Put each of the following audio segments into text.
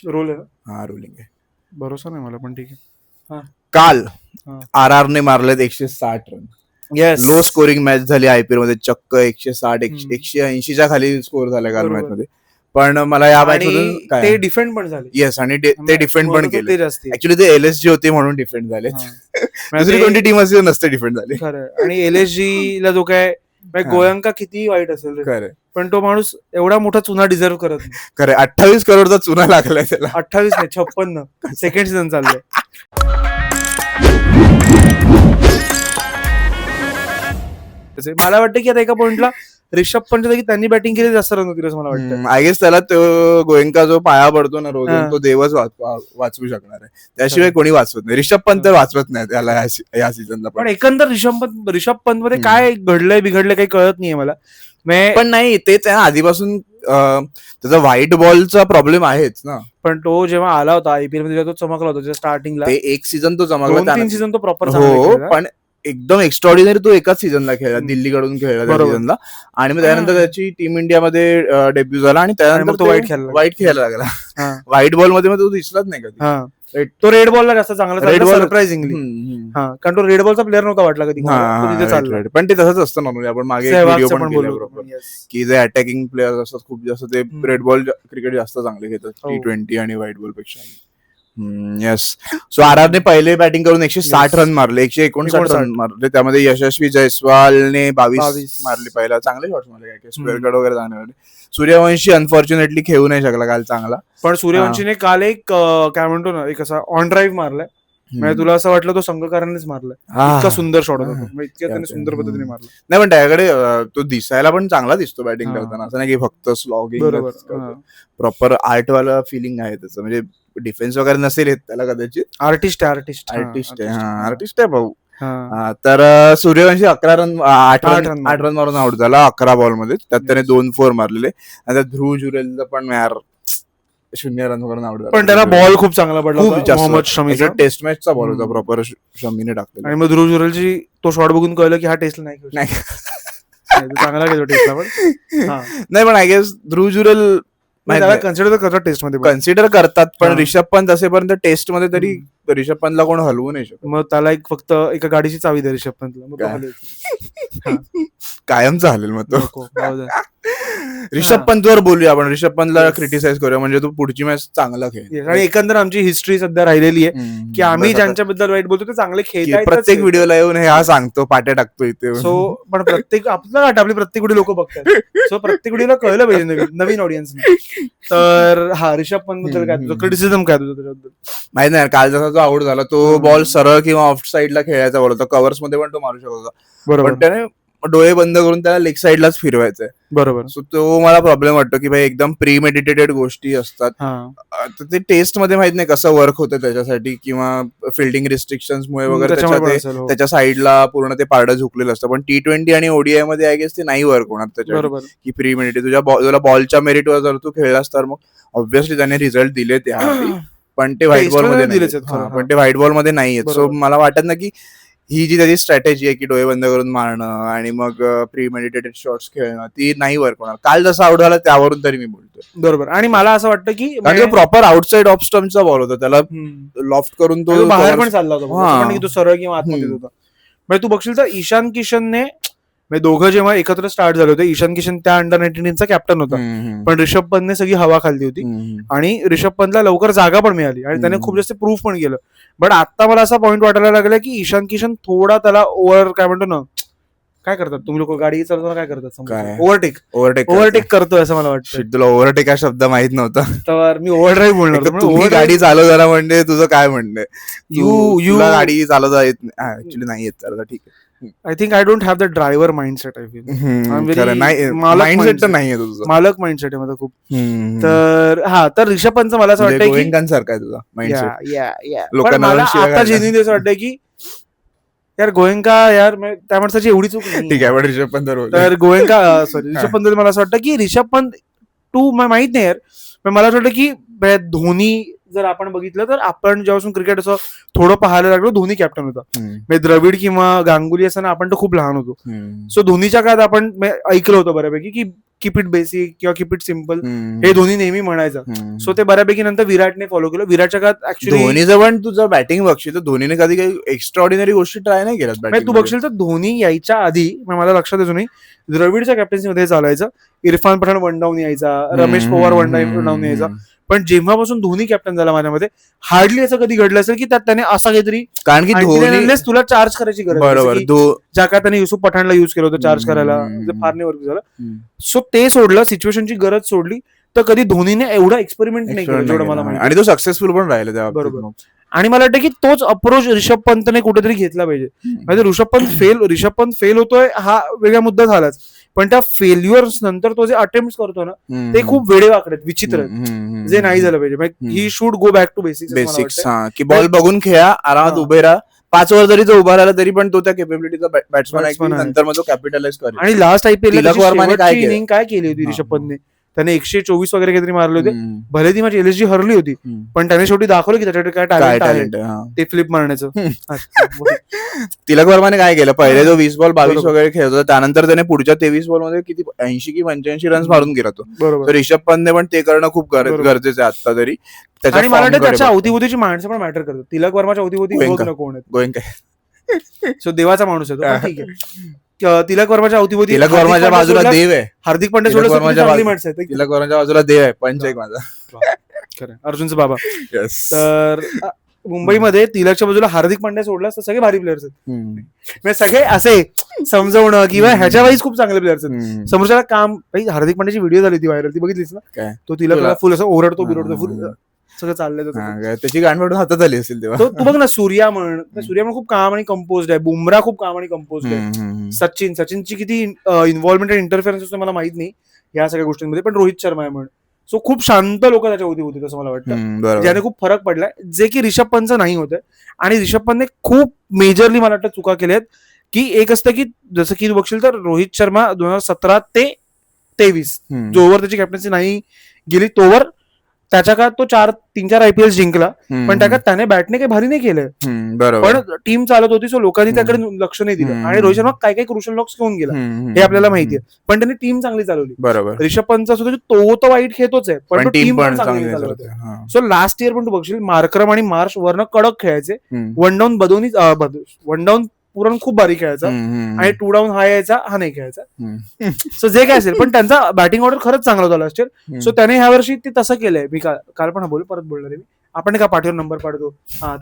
Role आहे. हा rolling आहे. भरोसा नाही मला, पण ठीक आहे. काल RR ने मारलेत 160 रन. लो स्कोरिंग मॅच झाली IPL मध्ये, चक्क 160 180च्या खाली स्कोर झाला काल मॅच मध्ये. पण मला या मॅच मधून ते डिफेंड पण झाले. येस, आणि ते डिफेंड पण केले. ऍक्च्युली ते LSG होते म्हणून डिफेंड झाले. दुसरी कोणती टीम असते नसते डिफेंड झाली. आणि LSG ला जो काय गोयंका किती वाईट असेल खरं, पण तो माणूस एवढा मोठा चुना डिझर्व करत नाही. खरं. 28 करोडचा चुना लागलाय त्याला. 28 नाही 56 सेकंड सीझन चाललंय. मला वाटतं की आता एका पॉइंटला रिषभ पंत त्यांनी बॅटिंग केली जास्त रन होतील असं मला वाटतं. आय गेस त्याला तो गोयंका जो पाया पडतो ना रोज, तो देवच वाचवू शकणार आहे. त्याशिवाय कोणी वाचवत नाही. रिषभ पंत वाचवत नाही त्याला या सीझनला. पण एकंदर रिषभ पंत मध्ये काय घडलंय बिघडलंय काही कळत नाहीये मला. पण नाही, तेच आहे ना, आधीपासून त्याचा व्हाईट बॉलचा प्रॉब्लेम आहेच ना. पण तो जेव्हा आला होता IPL मध्ये तो चमकला होता स्टार्टिंगला. एक सीझन तो चमकला, 2-3 सीझन तो प्रॉपर. हो, पण एकदम एक्स्ट्रॉर्डिनरी तो एकाच सीझनला खेळला, दिल्लीकडून खेळला त्या सीझनला. आणि मग त्यानंतर त्याची टीम इंडियामध्ये डेब्यू झाला आणि त्यानंतर तो वाईट खेळायला लागला. व्हाईट बॉल मध्ये तो दिसलाच नाही कधी. तो रेड बॉलला जास्त चांगला सरप्राइझिंगली. कारण तो रेड बॉलचा प्लेअर नव्हता वाटला कधी. पण ते तसंच असतं नॉर्मली. आपण मागे व्हिडिओ पण केला की जे अटॅकिंग प्लेयर असतात खूप जास्त ते रेड बॉल क्रिकेट जास्त चांगले घेतात T20 आणि व्हाईट बॉल पेक्षा. येस. सो RR ने पहिले बॅटिंग करून 160 रन मारले, 159 रन मारले. त्यामध्ये यशस्वी जयस्वालने 22 मारले. पहिला चांगले शॉट्स मारले, काय स्क्वेअर कट वगैरे जाण्यासाठी. सूर्यवंशी अनफॉर्च्युनेटली खेळू नाही शकला काल चांगला. पण सूर्यवंशीने काल एक काय म्हणतो ना, एक असा ऑन ड्राईव्ह मारलाय. म्हणजे तुला असं वाटलं तो संघकारांनीच मारलाय. इतका सुंदर शॉट होता, इतक्या त्याने सुंदर पद्धतीने मारला. नाही, पण त्याकडे तो दिसायला पण चांगला दिसतो बॅटिंग करताना. असं नाही की फक्त स्लॉगिंग, प्रॉपर आर्ट वाला फिलिंग आहे त्याचं. म्हणजे डिफेन्स वगैरे नसेल येत त्याला कदाचित. आर्टिस्ट आहे भाऊ. तर सूर्यवंशी 8 रन मारून आउट झाला 11 बॉल मध्ये. त्यात त्याने 2 4 मारलेले. आणि ध्रुव जुरेलचं पण 0 रन वरून आउट झाला. पण त्याला बॉल खूप चांगला पडला, मोहम्मद शमीचा. टेस्ट मॅचचा बॉल होता प्रॉपर, शमीने टाकलेला. आणि मग ध्रुव जुरेलची तो शॉट बघून कळलं की हा टेस्टला नाही चांगला गेलो टेस्टला. पण नाही, पण I guess Dhruv Jurel consider करतात टेस्ट मध्ये, कन्सिडर करतात. पण रिषभ पंत असेपर्यंत टेस्ट मध्ये तरी रिषभ पंतला कोण हलवू नाही शकत. मग त्याला फक्त एका गाडीची चावी द्या रिषभ पंतला, कायमचा हलेल मग तो. रिषभ पंतवर बोलूया आपण. रिषभ पंतला क्रिटिसाइज करूया, म्हणजे तो पुढची मॅच चांगला खेळ. आणि एकंदर आमची हिस्ट्री सध्या राहिलेली आहे की आम्ही ज्यांच्याबद्दल वाईट बोलतो ते चांगले खेळतात. प्रत्येक व्हिडिओला येऊन हे सांगतो, पाट्या टाकतो इथे. सो पण प्रत्येक आपल्याला आपली प्रत्येक व्हिडिओ लोक बघतात. सो प्रत्येक व्हिडिओला कळलं पाहिजे नवीन ऑडियन्सने. तर रिषभ पंत बद्दल काय तुझं क्रिटिसिझम, काय तुझं त्याच्याबद्दल? माहिती नाही, काल जसा जो आउट झाला तो बॉल सरळ किंवा ऑफ साईडला खेळायचा बॉल होता. कव्हर्स मध्ये पण तो मारू शकत होता, बरोबर. त्याने डोळे बंद करून त्याला लेग साईडलाच फिरवायचंय, बरोबर. सो तो मला प्रॉब्लेम वाटतो की भाई एकदम प्रीमेडिटेटेड गोष्टी असतात. तर ते टेस्ट मध्ये माहित नाही कसं वर्क होतं त्याच्यासाठी, किंवा फिल्डिंग रिस्ट्रिक्शन्स मुळे वगैरे त्याच्या साईडला पूर्ण ते पारडं झुकलेलं असतं. पण T20 आणि ODI मध्ये आय गेस ते नाही वर्क होणार त्याच्यावर की प्रीमेडिटेड. तुला बॉलच्या मेरिटवर जर तू खेळलास तर मग ऑब्व्हियसली त्याने रिझल्ट दिले त्याआधी. पण ते व्हाईट बॉल मध्ये नाही आहेत. सो मला वाटत ना की ही जी त्याची स्ट्रॅटेजी आहे की डोळे बंद करून मारणं आणि मग प्रीमेडिटेटेड शॉट्स खेळणं, ती नाही वर्क होणार. काल जसं आउट झाला त्यावरून तरी मी बोलतोय, बरोबर. आणि मला असं वाटतं की प्रॉपर आउटसाइड ऑफ स्टंपचा बॉल होता, त्याला लॉफ्ट करून तो बाहेर पण चालला होता, तो सरळ किंवा आतमध्ये होता. म्हणजे तू बघशील तर ईशान किशनने, दोघं जेव्हा एकत्र स्टार्ट झाले होते, ईशान किशन त्या अंडर 19 चा कॅप्टन होता, पण रिषभ पंतने सगळी हवा खाल्ली होती. आणि रिषभ पंतला लवकर जागा पण मिळाली आणि त्याने खूप जास्त प्रूफ पण केलं. बट आता मला असा पॉइंट वाटायला लागला की ईशान किशन थोडा त्याला ओव्हर, काय म्हणतो ना, काय करतात तुम्ही लोक गाडी चालवताना, काय करतात, ओव्हरटेक करतोय असं मला वाटतं. तुला ओव्हरटेक हा शब्द माहित नव्हता, तर मी ओव्हर ड्राईव्ह बोलणार. गाडी चालवताना म्हणजे तुझं काय म्हणणं, यू गाडी चालवता येत नाही, ऍक्च्युली नाही येत चालवता, ठीक आहे. I think I don't have the driver mindset. I feel मालक माइंडसेट आहे माझा खूप. तर तर रिषभ पंत मला असं वाटतं की सारखं आहे तुझा माइंडसेट. मला आता जेन्युइनली असं वाटतं की यार गोयंका, यार त्या माणसाची एवढी चूक नाही. ठीक आहे, पण रिषभ पंत तर रिषभ पंत मला असं वाटतं की रिषभ पंत माहित नाही यार, पण मला असं वाटतं की धोनी जर आपण बघितलं तर आपण जेव्हापासून क्रिकेट असं थोडं पाहायला लागलो, धोनी कॅप्टन होता. द्रविड किंवा गांगुली असताना आपण तर खूप लहान होतो. सो धोनीच्या काळात आपण ऐकलं होतं बऱ्यापैकी की कीप इट बेसिक किंवा कीप इट सिम्पल हे धोनी नेहमी म्हणायचं. सो ते बऱ्यापैकी नंतर विराटने फॉलो केलं. विराटच्या काळात ऍक्च्युली धोनीचं पण तुझं बॅटिंग बघशील तर धोनीने कधी काही एक्स्ट्रा ऑर्डिनरी गोष्टी ट्राय नाही केल्यात. तू बघशील तर धोनी यायच्या आधी मला लक्षात येतो नाही, द्रविडच्या कॅप्टन्सीमध्ये चालायचं, इरफान पठाण वन डाऊन यायचा, रमेश पवार वन डाऊन यायचा. पण जेव्हापासून धोनी कॅप्टन झाला माझ्यामध्ये हार्डली असं कधी घडलं असेल की त्यात त्याने असा काहीतरी, कारण की धोनी तुला चार्ज करायची गरज, बरोबर ज्या का त्याने युसुफ पठाणला युज केलं होतं चार्ज करायला, फार नाही वर्क झालं. सो ते सोडलं, सिच्युएशनची गरज सोडली, तर कधी धोनीने एवढा एक्सपेरिमेंट नाही केलं जेवढं मला माहिती. आणि तो सक्सेसफुल पण राहिला त्या बरोबर. आणि मला वाटतं की तोच अप्रोच रिषभ पंतने कुठेतरी घेतला पाहिजे. म्हणजे ऋषभ पंत फेल होतोय हा वेगळा मुद्दा झालाच, पण त्या फेल्युअर्स नंतर तो जे अटेम्प्ट करतो ना ते खूप वेडेवाकडे विचित्र आहेत, जे नाही झालं पाहिजे. He should go back to basics, की बॉल बघून खेळा, आरामात उभे राहा, 5 ओव्हर जरी तो उभा राहिला तरी पण तो त्या केपेबिलिटीचा बॅट्समन आहे, नंतर मग तो कॅपिटलाइज करेल. आणि लास्ट आयपीएल इनिंग काय केली होती रिषभ पंतने, त्याने 124 वगैरे काहीतरी मारले होते. भले ती माझी LSG हरली होती, पण त्याने शेवटी दाखवलं की त्याच्याकडे काय टॅलेंट आहे ते फ्लिप मारण्याचं. तिलक वर्माने काय केलं, पहिले जो 20 बॉल 22 वगैरे खेळत होता, त्यानंतर त्याने पुढच्या 23 बॉल मध्ये किती 80 की 85 रन्स मारून गेला तो. तर रिषभ पंतने पण ते करणं खूप गरजेचं आहे आता तरी. आणि मला वाटतं त्याच्या अवतीभोवतीची माणसं पण मॅटर करतात. तिलक वर्माच्या अवतीभोवती कोण आहेत, सो देवाचा माणूस आहे तो, ठीक आहे. तिलक वर्माच्या अवतीभोवती, तिलक वर्माच्या बाजूला देव आहे, हार्दिक पांड्या सोडलं, तिलक वर्माच्या बाजूला देव आहे, पंच एक माझा, खरं अर्जुनचा बाबा. तर मुंबईमध्ये तिलकच्या बाजूला हार्दिक पांड्या सोडला तर सगळे भारी प्लेयर्स आहेत, सगळे असे समजवणं किंवा ह्याच्या वाईज खूप चांगले प्लेयर्स आहेत. समोरच्याला काम, हार्दिक पांड्याची व्हिडिओ झाली ती व्हायरल, ती बघितलीस ना, तो तिलकला फुल असं ओरडतो बिरडतो, फुल सगळं चाललंय, त्याची गांड हातात आली असेल तेव्हा. तू बघ ना, सूर्यामन खूप काम आणि कंपोज आहे, बुमरा खूप काम आणि कंपोज आहे, सचिनची किती इन्व्हॉल्वमेंट आणि इंटरफेरन्स असतो मला माहित नाही या सगळ्या गोष्टींमध्ये, पण रोहित शर्मा आहे म्हण. सो खूप शांत लोक त्याच्या होती असं मला वाटतं, ज्याने खूप फरक पडलाय, जे की रिषभ पंतचं नाही होत. आणि रिषभ पंतने खूप मेजरली मला वाटतं चुका केल्या आहेत, की एक असतं की जसं की तू बघशील तर रोहित शर्मा 2017 ते 23 जोवर त्याची कॅप्टन्सी नाही गेली तोवर त्याच्या काळात तो 3-4 IPL जिंकला, पण त्या त्याने बॅटने काही भारी नाही केलंय, पण टीम चालत होती, सो लोकांनी त्याकडे लक्ष नाही दिलं. आणि रोहित शर्मा काही क्रुशियल लॉक्स घेऊन गेला हे आपल्याला माहितीये, पण त्यांनी टीम चांगली चालवली. बरोबर. रिषभ पंत असं तो तर वाईट खेळतोच आहे, पण टीम पण चांगली चालवते. सो लास्ट इयर पण तू बघशील मार्क्रम आणि मार्श वरनं कडक खेळायचे, वन डाऊन पुरण खूप भारी खेळायचा, आणि 2 डाऊन हा यायचा, हा नाही खेळायचा. सो जे काय असेल, पण त्यांचा बॅटिंग ऑर्डर खरंच चांगला होता लास्ट इयर. सो त्याने ह्या वर्षी ते तसं केलंय. मी काल पण परत बोलणार आहे, आपण का पाठीवर नंबर पाडतो,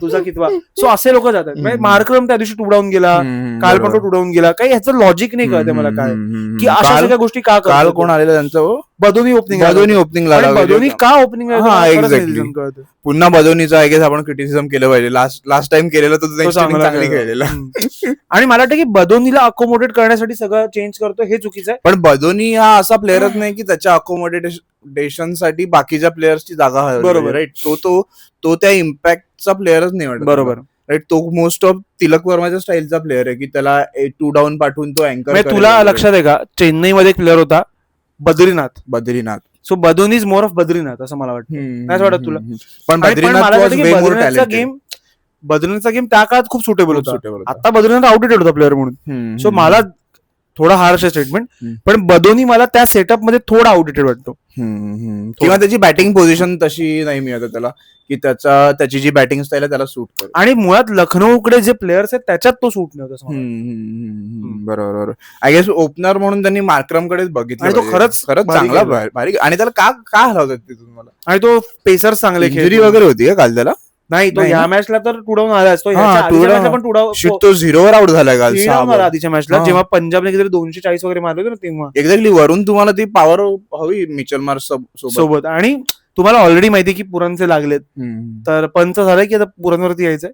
तुझा कितवा. सो असे लोक जातात. मार्क्रम त्या दिवशी 2 डाऊन गेला, काल पण तो 2 डाऊन गेला, काही ह्याचं लॉजिक नाही कळते मला काय, की अशा सगळ्या गोष्टी का. काल कोण आलेलं त्यांचं, बदोनी ओपनिंग का ओपनिंग कळतं. पुन्हा बदोनीचा आय गेस आपण क्रिटिसिझम केलं पाहिजे, लास्ट टाइम केलेलं तर चांगली खेळलेला. आणि मला वाटतं की बदोनीला अकोमोडेट करण्यासाठी सगळं चेंज करतो हे चुकीचं आहे. पण बदोनी हा असा प्लेअरच नाही की त्याच्या अकोमोडेशन साठी बाकीच्या प्लेयर्सची जागा हवी. बरोबर, राईट. तो त्या इम्पॅक्टचा प्लेअरच नाही वाटत. बरोबर, राईट. तो मोस्ट ऑफ तिलक वर्माच्या स्टाईलचा प्लेअर आहे की त्याला 2 डाऊन पाठवून तो अँकर. तुला लक्षात आहे का, चेन्नईमध्ये एक प्लेअर होता Badrinath. So Badoni is more of Badrinath असं मला वाटतं, नाही वाटत तुला? पण बद्रीनाथचा गेम त्या काळात खूप सुटेबल होता. आता बद्रीनाथ आउटडेटेड होता प्लेअर म्हणून. सो मला थोडा हार्श आहे स्टेटमेंट, पण बदोनी मला त्या सेटअप मध्ये थोडा आउटडेटेड वाटतो, किंवा त्याची बॅटिंग पोझिशन तशी नाही मिळत त्याला, की त्याची जी बॅटिंग स्टाईल आहे त्याला सूट करते. आणि मुळात लखनौकडे जे प्लेयर्स आहेत त्याच्यात तो सूट नाही होत. बरोबर. आय गेस ओपनर म्हणून त्यांनी मार्क्रमकडेच बघितलं, आणि तो खरंच चांगला भारी. आणि त्याला का हलवतात तिथून मला, आणि तो पेसर्स चांगले इंजुरी वगैरे होती का काल त्याला? नाही, तो या मॅचला तर 2 डाऊन आलाच, तो 0 वर आउट झाला काल आधीच्या मॅचला, जेव्हा पंजाबने किती 240 वगैरे मारले होते ना तेव्हा. एक्झॅक्टली. वरून तुम्हाला ती पॉवर हवी मिचेल मार्श सोबत. आणि तुम्हाला ऑलरेडी माहिती की पुरणचे लागलेत, तर पंच झालंय की आता पुरणवरती यायचंय.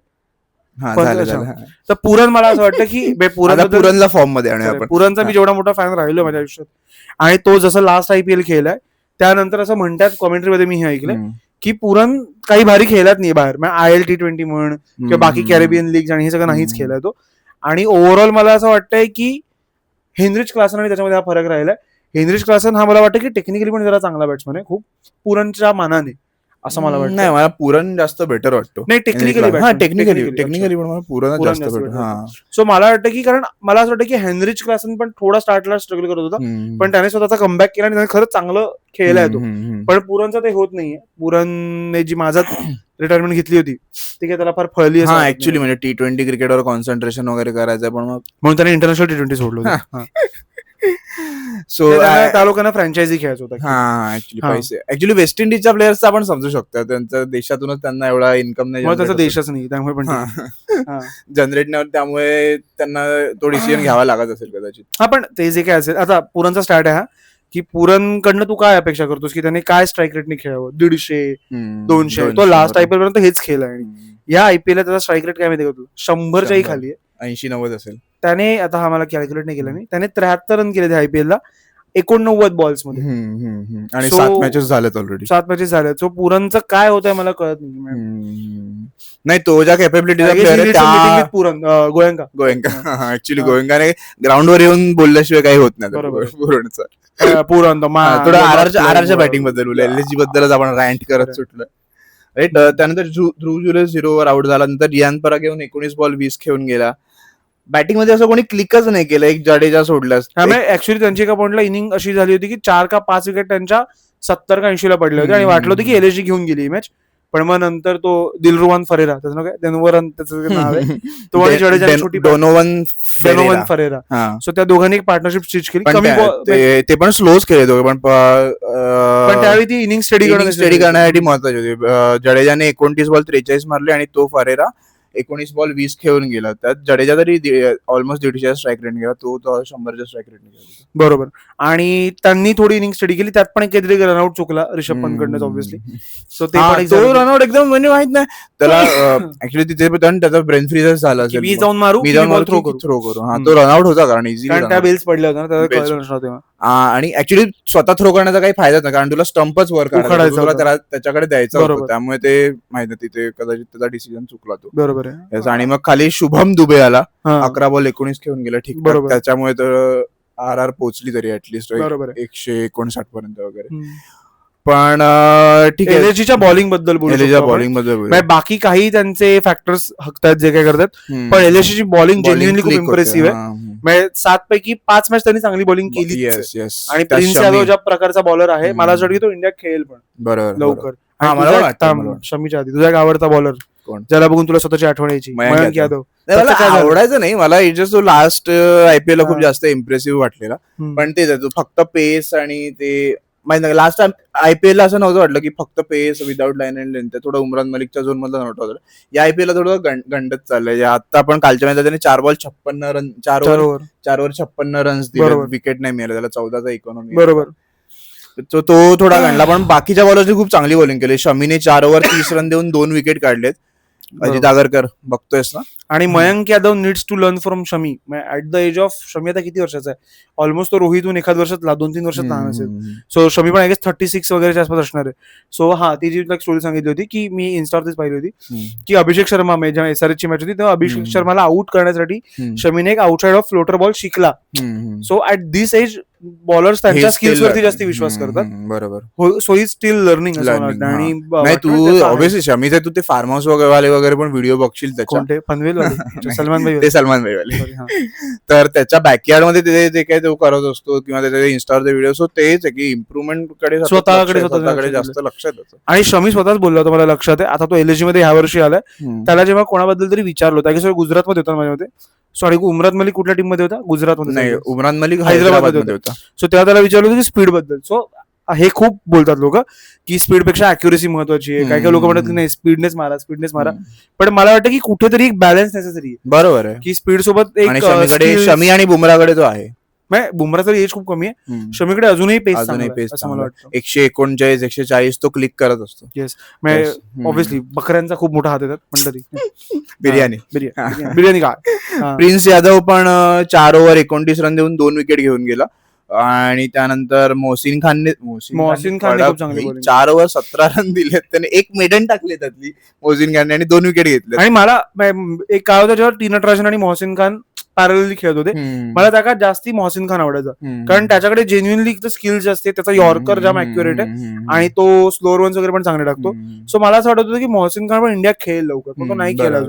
तर पुरण मला असं वाटतं की पुरणला फॉर्म मध्ये आणि पुरणचा मी जेवढा मोठा फॅन राहिलो माझ्या आयुष्यात, आणि तो जसं लास्ट IPL खेळलाय त्यानंतर असं म्हणतात कॉमेंट्रीमध्ये मी हे ऐकलंय की पुरण काही भारी खेळलाच नाही बाहेर, IL T20 म्हण किंवा बाकी कॅरेबियन लीग आणि हे सगळं नाहीच खेळलाय तो. आणि ओव्हरऑल मला असं वाटतंय की हेनरिच क्लासन आणि त्याच्यामध्ये हा फरक राहिलाय. हेनरिच क्लासन हा मला वाटतं की टेक्निकली पण जरा चांगला बॅट्समन आहे खूप पुरणच्या मानाने, असं मला वाटतं. नाही, मला पुरण जास्त बेटर वाटतो. नाही टेक्निकली टेक्निकली पण मला पुरण जास्त बेटर. सो मला वाटतं की कारण मला असं वाटतं की हेनरिच क्लासन पण थोडा स्टार्टला स्ट्रगल करत होता, पण त्याने स्वतःचा कमबॅक केला आणि त्याने खरंच चांगलं खेळलाय तो. पण पुरणचा ते होत नाहीये. पुरणने जी माझा रिटायरमेंट घेतली होती ती काय त्याला फार फळली. हा ऍक्च्युली म्हणजे T20 क्रिकेटवर कॉन्सन्ट्रेशन वगैरे करायचं, पण म्हणून त्याने इंटरनॅशनल T20 सोडलं. सो त्या लोकांना फ्रँचायझी खेळायचं होतं. हा ऍक्च्युली पैसे ऍक्च्युली वेस्ट इंडिजच्या प्लेयर्सचा आपण समजू शकतो, त्यांच्या देशातूनच त्यांना एवढा इन्कम नाही, त्याचा देशच नाही त्यामुळे पण जनरेट नाही, त्यामुळे त्यांना तो डिसिजन घ्यावा लागत असेल कदाचित. हा पण ते जे काय असेल, आता पुरणचा स्टार्ट आहे हा, की पुरणकडनं तू काय अपेक्षा करतोस की त्याने काय स्ट्राईक रेटने खेळावं, 150-200, तो लास्ट IPL पर्यंत हेच खेळलाय. आणि या IPL ला त्याचा स्ट्राईक रेट काय माहिती का तुला, 100च्याही खाली आहे. 80-90 असेल त्याने. आता हा मला कॅल्क्युलेट नाही केला मी, त्याने 73 रन केले त्या IPL ला 89 बॉल्स मध्ये, आणि 7 मॅचेस झालेत ऑलरेडी. 7 मॅचेस झाले. सो पुरणचं काय होतंय मला कळत नाही. तो ज्या कॅपेबिलिटीचा प्लेअर आहे पुरण गोयंका ऍक्च्युली गोयंकाने ग्राउंडवर येऊन बोलल्याशिवाय काही होत नाही पुरणचं. पुरण थोडं आरआरच्या बॅटिंग बद्दल बोलू, LSG बद्दलच आपण रँट करत सुटलं. राईट. त्यानंतर ध्रुव जुरे 0 आउट झाला. नंतर रियान पराग येऊन 19 बॉल 20 खेळून गेला. बॅटिंग मध्ये असं कोणी क्लिकच नाही केलं, एक जडेजा सोडलास. ऍक्च्युली त्यांची एका पॉइंटला इनिंग अशी झाली होती की 4 का 5 विकेट त्यांच्या 70 का 80 ला पडले होते आणि वाटलं होतं की LSG घेऊन गेली मॅच. पण मग नंतर तो दिलरुवान फरेरा, त्याचं काय डेनोवन त्याचं नाव आहे, तो आणि जडेजा छोटी डेनोवन फरेरा. सो त्या दोघांनी एक पार्टनरशिप स्टिच केली. ते पण स्लोच खेळले दोघे, पण त्यावेळी ती इनिंग स्टडी करण्यासाठी महत्वाची होती. जडेजाने 29 बॉल 43 मारले आणि तो फरेरा 19 बॉल 20 खेळून गेला. त्यात जडेजा तरी ऑलमोस्ट 150 स्ट्राईक रेट गेला, तो 100च्या स्ट्राईक रेट गेला. बरोबर. आणि त्यांनी थोडी इनिंग स्टडी केली, त्यात पण काहीतरी रनआउट चुकला रिषभ पंतकडनं ऑब्व्हियसली. सो ते तो रनआउट एकदम म्हणजे माहित नाही त्याला ऍक्च्युली तिथे पण त्याचा ब्रेन फ्रीजच झाला असेल, मी जाऊन मारू थ्रो करू. हा तो रनआउट होता कारण इझिली त्या बेल्स पडल्या होत्या. आणि ऍक्च्युली स्वतः थ्रो करण्याचा काही फायदा नाही, कारण तुला स्टंपच वर काढायचा, त्याच्याकडे द्यायचा होता, त्यामुळे ते माहिती तिथे कदाचित त्याचा डिसिजन चुकला तो. बरोबर आहे. आणि मग खाली शुभम दुबे आला, 11 बॉल 19 खेळून गेला. ठीक, त्याच्यामुळे तर RR पोहोचली तरी ऍटलिस्ट 159 पर्यंत वगैरे. पण ठीक आहे, LSGच्या बॉलिंग बद्दल बोलू. बाकी काही त्यांचे फॅक्टर्स हकतात जे काय करतात, पण LSGची बॉलिंग जेन्युइनली खूप इम्प्रेसिव्ह आहे. 7 पैकी 5 मॅच त्यांनी चांगली बॉलिंग केली. आणि प्रिन्स यादव ज्या प्रकारचा बॉलर आहे, मला असं वाटतं की तो इंडियात खेळेल पण बरोबर लवकर. शमीच्या आधी तुझा आवडता बॉलर ज्याला बघून तुला स्वतःची आठवण यायची, मयंक यादव. मला आवडायचं नाही, मला जस्ट लास्ट IPL ला खूप जास्त इम्प्रेसिव्ह वाटलेला, पण तेच तो फक्त पेस आणि ते माहिती नाही. लास्ट IPL ला असं नव्हतं वाटलं की फक्त पेस विदाउट लाईन अँड लेंथ, थोडं उमरान मलिकच्या झोन मधलं नव्हतं वाटलं. या IPL ला थोडं गंडत चाललंय. आता आपण कालच्या मॅचला त्याने 4 बॉल 56 रन 4 ओव्हर 56 रन्स दिले, विकेट नाही मिळाले त्याला, 14चा इकॉनॉमी. बरोबर. तो थोडा गंडला, पण बाकीच्या बॉलर्सनी खूप चांगली बॉलिंग केली. शमीने 4 ओव्हर 30 रन देऊन 2 विकेट काढलेत. अजित आगरकर बघतोयस ना. आणि Mayank Yadav needs to learn from Shami. At the age of Shami आता किती वर्षाचा आहे, ऑलमोस्ट तो रोहितून एखाद वर्षात 2-3 वर्षात लहान असेल. सो शमी पण 36 वगैरेच्या आसपास असणार आहे. सो हा, ती जी स्टोरी सांगितली होती की मी इन्स्टावरतीच पाहिली होती की अभिषेक शर्मा जेव्हा SRH ची मॅच होती तेव्हा अभिषेक शर्माला आउट करण्यासाठी शमीने एक आउटसाइड ऑफ फ्लोटर बॉल शिकला. So at this age bowlers त्यांच्या स्किल्स वरती जास्त विश्वास करतात. बरोबर. So he still learning. आणि तू ऑब्व्हियसली शमीचे तू ते फार्म हाऊस वगैरे पण व्हिडिओ बघशील त्याच्या, पनवेल सलमान भाई. तर त्याच्या बॅकयार्ड मध्ये ते काय तो करत असतो किंवा त्याच्या इन्स्टावरचे व्हिडिओ, सो तेच आहे की इम्प्रुव्हमेंट कडे स्वतःकडे जास्त लक्ष देतो. आणि शमी स्वतःच बोलला होता, मला लक्षात आहे. आता तो LSG मध्ये ह्या वर्षी आलाय. त्याला जेव्हा कोणाबद्दल तरी विचारलं होतं, गुजरात मध्ये होता माझ्या मते, सॉरी उमरान मलिक कुठल्या टीम मध्ये होता, गुजरात मध्ये नाही, उमरान मलिक हैदराबाद मध्ये होता. सो तेव्हा त्याला विचारलं होतं की स्पीड बद्दल. सो हे खूप बोलतात लोक की स्पीड पेक्षा अॅक्युरेसी महत्वाची आहे. काही लोक म्हणतात की नाही स्पीडनेस मारा, पण मला वाटतं की कुठेतरी एक बॅलन्स नेसेसरी आहे. बरोबर आहे की स्पीड सोबत एक शमी आणि बुमराकडे तो आहे. बुमराचं एज खूप कमी आहे, शमीकडे अजूनही पेस असं मला वाटतं. 139 140 तो क्लिक करत असतो. येस, ऑब्व्हियसली बकऱ्यांचा खूप मोठा हात येतात, पण तरी बिर्याणी का. प्रिन्स यादव पण 4 ओव्हर 29 रन देऊन 2 विकेट घेऊन गेला. आणि त्यानंतर मोहसिन खान 4 ओव्हर 17 रन दिले, त्याने 1 मेडन टाकले त्यातली मोहसिन खानने आणि 2 विकेट घेतले. आणि मला एक काय होतं जेव्हा टी नटराजन आणि मोहसिन खान पॅरलली खेळत होते. मला त्या काळात जास्ती मोहसिन खान आवडायचा, कारण त्याच्याकडे जेन्युअनली स्किल्स असते, त्याचा यॉर्कर जाम अॅक्युरेट आहे आणि तो स्लोअर वन्स वगैरे पण चांगले टाकतो. सो मला असं वाटत होतं की मोहसिन खान पण इंडिया खेळेल लवकर, पण तो नाही खेळला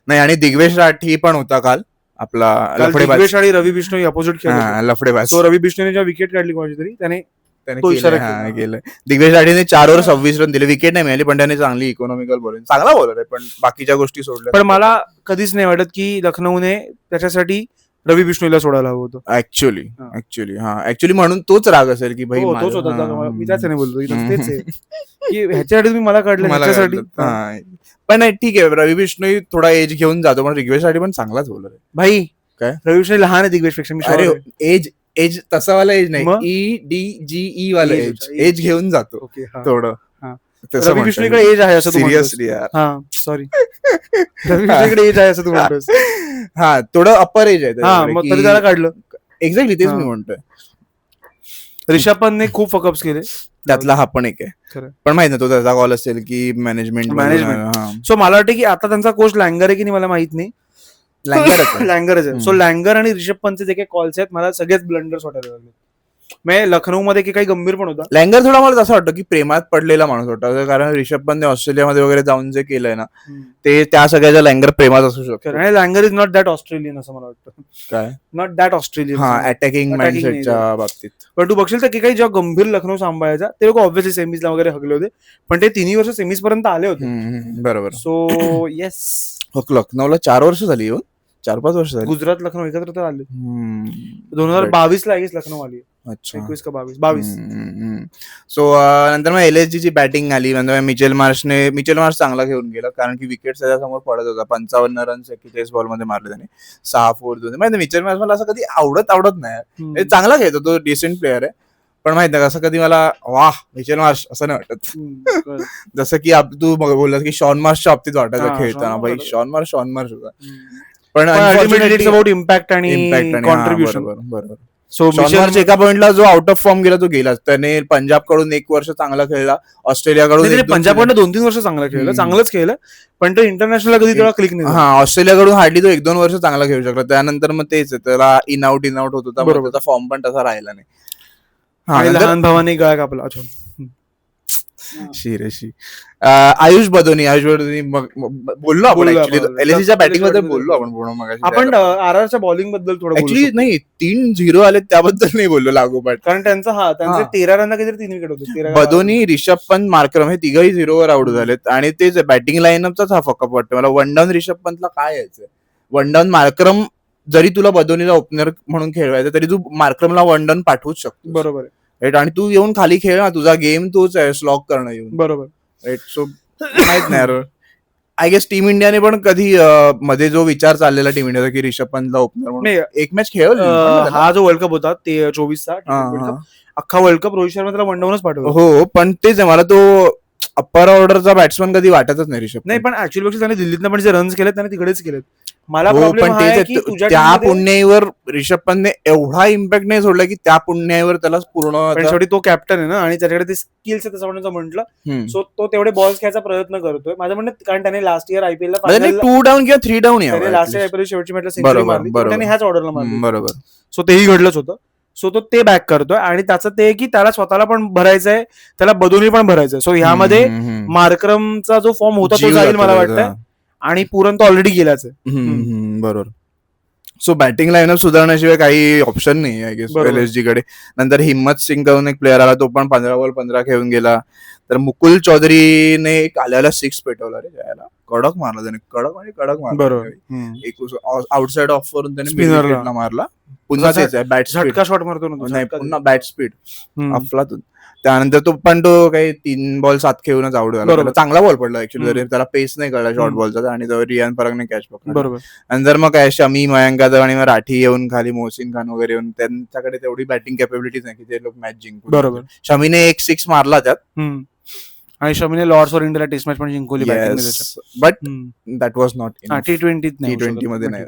नाही. आणि दिग्वेश राठी पण होता काल आपला दिग्वेश आणि रवी बिश्नोई अपोजिट खेळला लफडेबाज. तो रवी बिश्नोईने जेव्हा विकेट काढली कोणाची तरी त्याने केलं. दिग्वेश राठीने 4 ओव्हर 26 रन दिले, विकेट नाही मिळाली, पण त्याने चांगली इकॉनॉमिकल बॉलिंग, चांगला बॉलर आहे, पण बाकीच्या गोष्टी सोडल्या. पण मला कधीच नाही वाटत की लखनौने त्याच्यासाठी रवी बिश्नोईला सोडायला हवं होतं ऍक्च्युली म्हणून तोच राग असेल की भाई तोच होता. मी त्याच नाही बोलतो तेच आहे की ह्याच्यासाठी तुम्ही मला काढलं ह्याच्यासाठी. पण नाही ठीक आहे, रवी बिश्नोई थोडा एज घेऊन जातो, पण दिग्वेश राठी पण चांगलाच बॉलर आहे भाई. काय रवी बिश्नोई लहान आहे दिग्वेश पेक्षा. अरे एज तसा वाला एज नाही, EDGE वाला एज घेऊन जातो थोडं. रवी बिश्नोईकडे एज आहे असं सिरियसली यार. सॉरी रवी बिश्नोईकडे एज आहे असं तू म्हणतोस. थोडं अप्पर एज आहे तरी त्याला काढलं. एक्झॅक्टली तेच मी म्हणतोय. रिषभ पंतने खूप फकअप्स केले, त्यातला हा पण एक आहे, पण माहित नाही तो त्याचा कॉल असेल की मॅनेजमेंट. सो मला वाटतं की आता त्यांचा कोच लँगर आहे की नाही मला माहित नाही. लँगरच आहे. सो लँगर आणि रिषभ पंतचे जे काही कॉल्स आहेत मला सगळेच ब्लंडर्स वाटायला लागले. लखनौ मध्ये काही गंभीर पण होता. लँगर थोडा मला असं वाटतं की प्रेमात पडलेला माणूस होता, कारण रिषभ पंतने ऑस्ट्रेलियामध्ये वगैरे जाऊन जे केलंय ना ते त्या सगळ्याच्या लँगर प्रेमात असू शकतो. आणि लँगर इज नॉट दॅट ऑस्ट्रेलियन असं मला वाटतं. काय नॉट दॅट ऑस्ट्रेलियन अटॅकिंग माइंडसेटच्या बाबतीत. पण तू बघशील तर की काही जेव्हा गंभीर लखनौ सांभाळायचा ते लोक ऑब्व्हियसली सेमीजला वगैरे हगले होते, पण ते 3 वर्ष सेमीज पर्यंत आले होते. बरोबर. सो येस, लखनौला 4 वर्ष झाली, 4-5 वर्ष झाली. गुजरात लखनौ एकत्र तर आले. 2022 ला लखनौ आली. 21 का 22. सो नंतर मग LSG ची बॅटिंग आली. नंतर मिचेल मार्श चांगला घेऊन गेला, कारण की विकेट त्याच्यासमोर पडत होता. 55 रन 41 बॉल मध्ये मारले त्याने, 6 4 दोन. माहिती मिचेल मार्श मला असं कधी आवडत नाही, चांगला खेळतो तो, डिसेंट प्लेअर आहे, पण माहित नाही असं कधी मला वाह मिचेल मार्श असं नाही वाटत. जसं की तू बोललास की शॉन मार्शच्या बाबतीत वाटायचं खेळताना, भाई शॉन मार्श होता. पण इट्स अबाउट इम्पॅक्ट आणि कॉन्ट्रीब्युशन. बरोबर. सो एका पॉइंटला जो आउट ऑफ फॉर्म गेला तो गेलाच. त्याने पंजाब कडून 1 वर्ष चांगला खेळला, ऑस्ट्रेलियाकडून पंजाबकडून 2-3 वर्ष चांगलंच खेळलं, पण तो इंटरनॅशनल कधी तेवढा क्लिक नाही. ऑस्ट्रेलियाकडून हार्डली तो 1-2 वर्ष चांगला खेळू शकला, त्यानंतर मग तेच त्याला इन आउट होत होता, त्याचा फॉर्म पण तसा राहिला नाही. लहान भावाने गळा कापला. शिरेशी आयुष बदोनी बोललो आपण, LSGच्या बॅटिंग बद्दल बोललो आपण RRच्या बॉलिंग बद्दल थोडं. ऍक्च्युली नाही 3-0 आले त्याबद्दल नाही बोललो लागोपाठ, कारण त्यांचे 13 रन काहीतरी 3 विकेट होते. बदोनी, रिषभ पंत, मार्क्रम हे तिघही 0वर आउट झालेत, आणि तेच बॅटिंग लाईनअपचाच हा फकअप वाटतं मला. 1 डाऊन रिषभ पंतला काय यायचं, 1 डाऊन मार्क्रम, जरी तुला बदोनीला ओपनर म्हणून खेळवायचं तरी तू मार्क्रमला 1 डाऊन पाठवूच शकतो. बरोबर आहे. आणि तू येऊन खाली खेळ ना, तुझा गेम तोच आहे, स्लॉक करणं येऊन. बरोबर. सो माहित नाही, आय गेस टीम इंडियाने पण कधी मध्ये जो विचार चाललेला टीम इंडियाचा की रिषभ पंतला ओपनर म्हणून एक मॅच खेळवली. हा जो वर्ल्ड कप होता ते 24चा अख्खा वर्ल्ड कप रोहित शर्मा त्याला 1 डाऊनच पाठवला. हो, पण तेच आहे, मला तो अप्पर ऑर्डरचा बॅट्समन कधी वाटतच नाही रिषभ. नाही, पण ऍक्च्युअली त्याने दिल्लीतनं पण जे रन्स केलेत त्याने तिकडेच केलेत. मला त्या पुण्याईवर रिषभ पंतने एवढा इम्पॅक्ट नाही सोडला की त्या पुण्याईवर त्याला पूर्ण, शेवटी तो कॅप्टन आहे ना, आणि त्याच्याकडे ते स्किल्स आहे तसं म्हटलं. सो तो तेवढे बॉल्स खेळायचा प्रयत्न करतोय माझं म्हणणं, कारण त्याने लास्ट इयर IPL ला 2 डाऊन किंवा 3 डाऊन लास्ट इयर IPL शेवटची मॅचला सेंचुरी मारली, त्याने ह्याच ऑर्डरला मारली. बरोबर. सो तेही घडलंच होतं. सो तो ते बॅक करतोय, आणि त्याचं ते की त्याला स्वतःला पण भरायचंय, त्याला बदोनी पण भरायचंय. सो ह्यामध्ये मार्क्रमचा जो फॉर्म होता तो जाईल मला वाटतं, आणि पुरण तो ऑलरेडी गेलाच आहे. बरोबर. सो बॅटिंग लाईनअप सुधारण्याशिवाय काही ऑप्शन नाही आय गेस LSG कडे. नंतर हिम्मत सिंग करून एक प्लेअर आला, तो पण 15 बॉल 15 खेळून गेला. तर मुकुल चौधरीने एक आल्याला 6 पेटवला रे, जायला कडक मारला त्याने, कडक मारला. बरोबर. आउटसाइड ऑफ वरून त्याने मारला. पुन्हा झटका शॉट मारतो नाही, पुन्हा बॅट स्पीड अफलातून. त्यानंतर तो काही 3 बॉल 7 खेळूनच आउट झाला. चांगला बॉल पडला ऍक्च्युअली, जरी त्याला पेस नाही कळला शॉर्ट बॉलचा, आणि रियान परागने कॅच पकडला. नंतर मग काय शमी, मयंक यादव आणि राठी येऊन खाली, मोहसिन खान वगैरे येऊन, त्यांच्याकडे तेवढी बॅटिंग कॅपेबिलिटीज नाही की ते लोक मॅच जिंकू. बरोबर. शमीने एक 6 मारला त्यात, आणि शमीने लॉर्ड्स वर इंडियाला टेस्ट मॅच पण जिंकवली, but that was not T20 मध्ये नाही.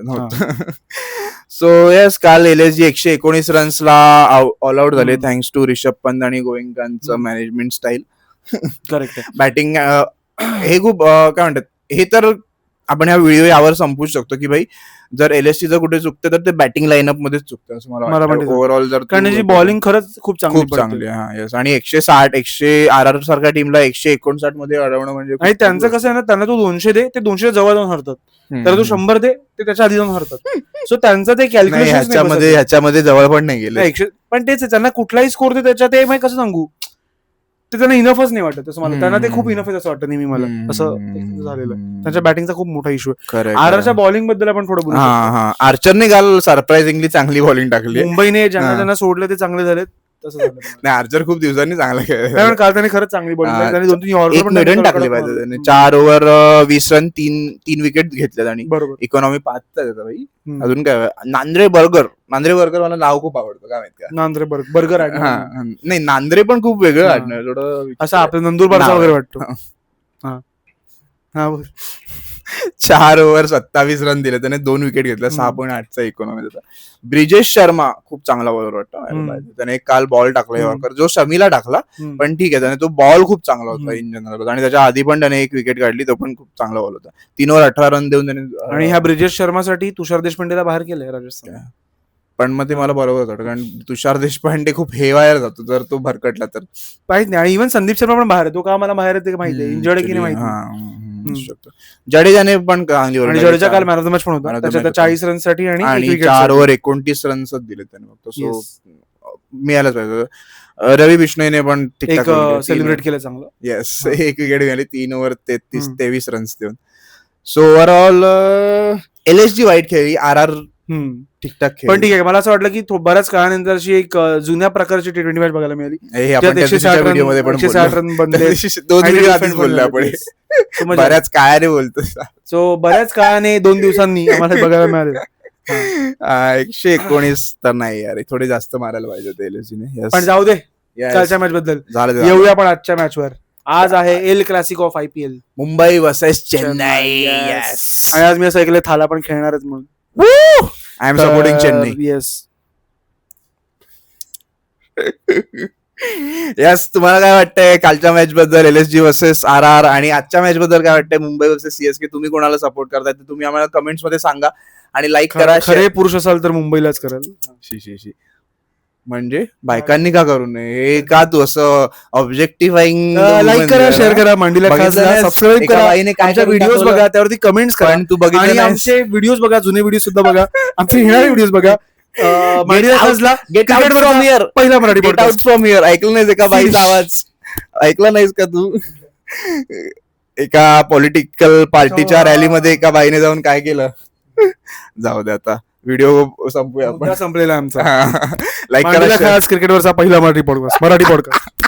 सो येस, काल LSG 119 रन्सला ऑल आउट झाले, थँक्स टू रिषभ पंत आणि गोएंकांचं मॅनेजमेंट स्टाईल. करेक्ट. बॅटिंग हे खूप काय म्हणतात, हे तर आपण हा व्हिडिओ यावर संपवू शकतो की भाई जर LSG जर कुठे चुकते तर ते बॅटिंग लाईनअप मध्येच चुकतं असं मला वाटतं ओव्हरऑल. जर कारण बॉलिंग खरंच खूप चांगली येस. आणि 160 RR सारख्या टीमला 159 मध्ये अडवणं म्हणजे आणि त्यांचं कसं आहे ना, त्यांना तू 200 दे, ते 200 जवळ जाऊन हरतात. तर तू 100 दे, ते त्याच्या आधी जाऊन हरतात. सो त्यांचं ते कॅल्क्युलेशन ह्याच्यामध्ये जवळ पण नाही गेले. पण तेच त्यांना कुठलाही स्कोर दे त्याच्यात, ते कसं सांगू, ते त्यांना इनफच नाही वाटत असं मला. त्यांना ते खूप इनफ आहे असं वाटतं नेहमी मला. असं झालेलं त्यांच्या बॅटिंगचा खूप मोठा इश्यू आहे. आरआरच्या बॉलिंग बद्दल आपण थोडं बोलू. आर्चरने काल सरप्राइझिंगली चांगली बॉलिंग टाकली. मुंबईने ज्यांना सोडलं ते चांगले झालेत. नाही, आर्चर खूप दिवसांनी चांगला खेळला. काल त्याने खरंच चांगली बॉलिंग मिडन टाकली पाहिजे त्याने. 4 ओव्हर 20 रन 3 विकेट घेतल्यात आणि इकॉनॉमी 5चा त्याचा भाई. अजून काय नांद्रे बर्गर मला नाव खूप आवडतं. काय माहित का नांद्रे बर्गर नाही, नांद्रे पण खूप वेगळं वाटणार थोडं असं आपलं नंदुरबारचा वगैरे वाटतो. 4 ओव्हर 27 रन दिले त्याने, 2 विकेट घेतल्या, 6.8चा इकॉनॉमी त्याचा. ब्रिजेश शर्मा खूप चांगला बॉलर वाटतो. त्याने काल बॉल टाकला यॉर्कर, जो शमीला टाकला, पण ठीक आहे, त्याने तो बॉल खूप चांगला होता इन जनरल. आणि त्याच्या आधी पण त्याने 1 विकेट काढली, तो पण खूप चांगला बॉल होता. 3 ओव्हर 18 रन देऊन त्याने. आणि ह्या ब्रिजेश शर्मासाठी तुषार देशपांडेला बाहेर केलंय राजस्थान. पण मग ते मला बरोबर वाटतं, कारण तुषार देशपांडे खूप हेवायर जातो जर तो भरकटला तर. माहित नाही. आणि इव्हन संदीप शर्मा पण बाहेर आहे. तो का मला बाहेर येते माहिती आहे, इंजर्ड आहे की नाही माहिती. जडेजाने पण चांगली, आणि जडेजा काल मॅन ऑफ द मॅच पण होता. त्याच्यात 40 रनसाठी आणि 4 ओव्हर 29 रन्स दिले त्याने फक्त. सो मिळालंच पाहिजे. रवी बिश्नोईने पण सेलिब्रेट केलं चांगलं. येस, 1 विकेट मिळाली 3 ओव्हर 23 रन्स देऊन. सो ओव्हरऑल LSG वाईट खेळली, RR ठीकठाक खेळ. पण ठीक आहे, मला असं वाटलं की बऱ्याच काळानंतर अशी एक जुन्या प्रकारची T20 मॅच बघायला मिळाली. 160 रन बनले. 2 व्हिडिओ आधीच बोललो आपण, बऱ्याच काळाने बोलतो. सो बऱ्याच काळाने 2 दिवसांनी आम्हाला बघायला मिळाले. 119 तर नाही यार, थोडे जास्त मारायला पाहिजे होते LSG ने. पण जाऊ दे, कालच्या मॅच बद्दल येऊया आपण आजच्या मॅचवर. आज आहे El Clasico of IPL, Mumbai versus Chennai. आणि आज मी असं ऐकलं थाला पण खेळणारच म्हणून. I am supporting Chennai. Yes. तुम्हाला काय वाटतंय कालच्या मॅच बद्दल, LSG वर्सेस RR, आणि आजच्या मॅच बद्दल काय वाटतंय, मुंबई वर्सेस CSK? तुम्ही कोणाला सपोर्ट करताय ते तुम्ही आम्हाला कमेंट्स मध्ये सांगा. आणि लाईक करा. खरे पुरुष असाल तर मुंबईलाच कराल. म्हणजे बायकांनी का करू नये? हे का तू असं ऑब्जेक्टिफाईंग? लाईक करा, शेअर करा, मांडीला सबस्क्राईब करा, आमच्या व्हिडिओज बघा, त्यावरती कमेंट्स करा. तू बघितले आमचे व्हिडिओज बघा, जुने व्हिडिओ सुद्धा बघा, आमचे येणारे व्हिडिओज बघा. पहिला Marathi get out from here ऐकलं नाहीस का बाईचा आवाज? ऐकला नाहीस का तू? एका पॉलिटिकल पार्टीच्या रॅलीमध्ये एका बाईने जाऊन काय केलं? जाऊ दे, आता व्हिडिओ संपूया आपण. संपलेला आमचा. लाईक करा. क्रिकेटवरचा पहिला मराठी पॉडकास्ट.